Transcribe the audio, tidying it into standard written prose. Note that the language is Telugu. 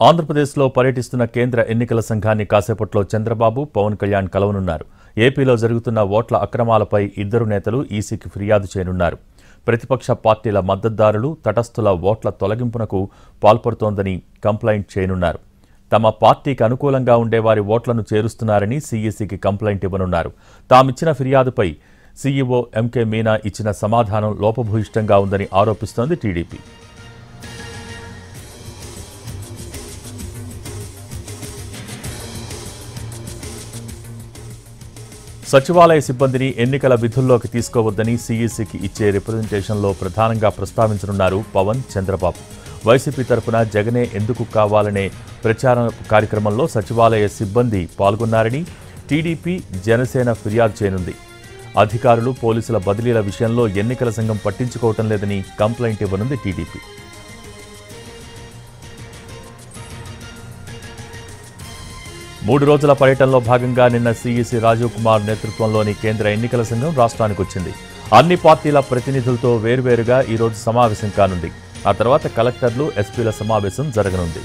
ఆంధ్రప్రదేశ్లో పర్యటిస్తున్న కేంద్ర ఎన్నికల సంఘాన్ని కాసేపట్లో చంద్రబాబు, పవన్ కళ్యాణ్ కలవనున్నారు. ఏపీలో జరుగుతున్న ఓట్ల అక్రమాలపై ఇద్దరు నేతలు ఈసీకి ఫిర్యాదు చేయనున్నారు. ప్రతిపక్ష పార్టీల మద్దతుదారులు, తటస్థుల ఓట్ల తొలగింపునకు పాల్పడుతోందని కంప్లైంట్ చేయనున్నారు. తమ పార్టీకి అనుకూలంగా ఉండే వారి ఓట్లను చేరుస్తున్నారని సీఈసీకి కంప్లైంట్ ఇవ్వనున్నారు. తామిచ్చిన ఫిర్యాదుపై సీఈఓ ఎంకే మీనా ఇచ్చిన సమాధానం లోపభూయిష్టంగా ఉందని ఆరోపిస్తోంది టీడీపీ. సచివాలయ సిబ్బందిని ఎన్నికల విధుల్లోకి తీసుకోవద్దని సీఈసీకి ఇచ్చే రిప్రజెంటేషన్లో ప్రధానంగా ప్రస్తావించనున్నారు పవన్, చంద్రబాబు. వైసీపీ తరఫున జగనే ఎందుకు కావాలనే ప్రచార కార్యక్రమంలో సచివాలయ సిబ్బంది పాల్గొన్నారని టీడీపీ, జనసేన ఫిర్యాదు చేయనుంది. అధికారులు, పోలీసుల బదిలీల విషయంలో ఎన్నికల సంఘం పట్టించుకోవటం లేదని కంప్లైంట్ ఇవ్వనుంది టీడీపీ. 3 రోజుల పర్యటనలో భాగంగా నిన్న సీఈసీ రాజీవ్ కుమార్ నేతృత్వంలోని కేంద్ర ఎన్నికల సంఘం రాష్ట్రానికి వచ్చింది. అన్ని పార్టీల ప్రతినిధులతో వేర్వేరుగా ఈరోజు సమావేశం కానుంది. ఆ తర్వాత కలెక్టర్లు, ఎస్పీల సమావేశం జరగనుంది.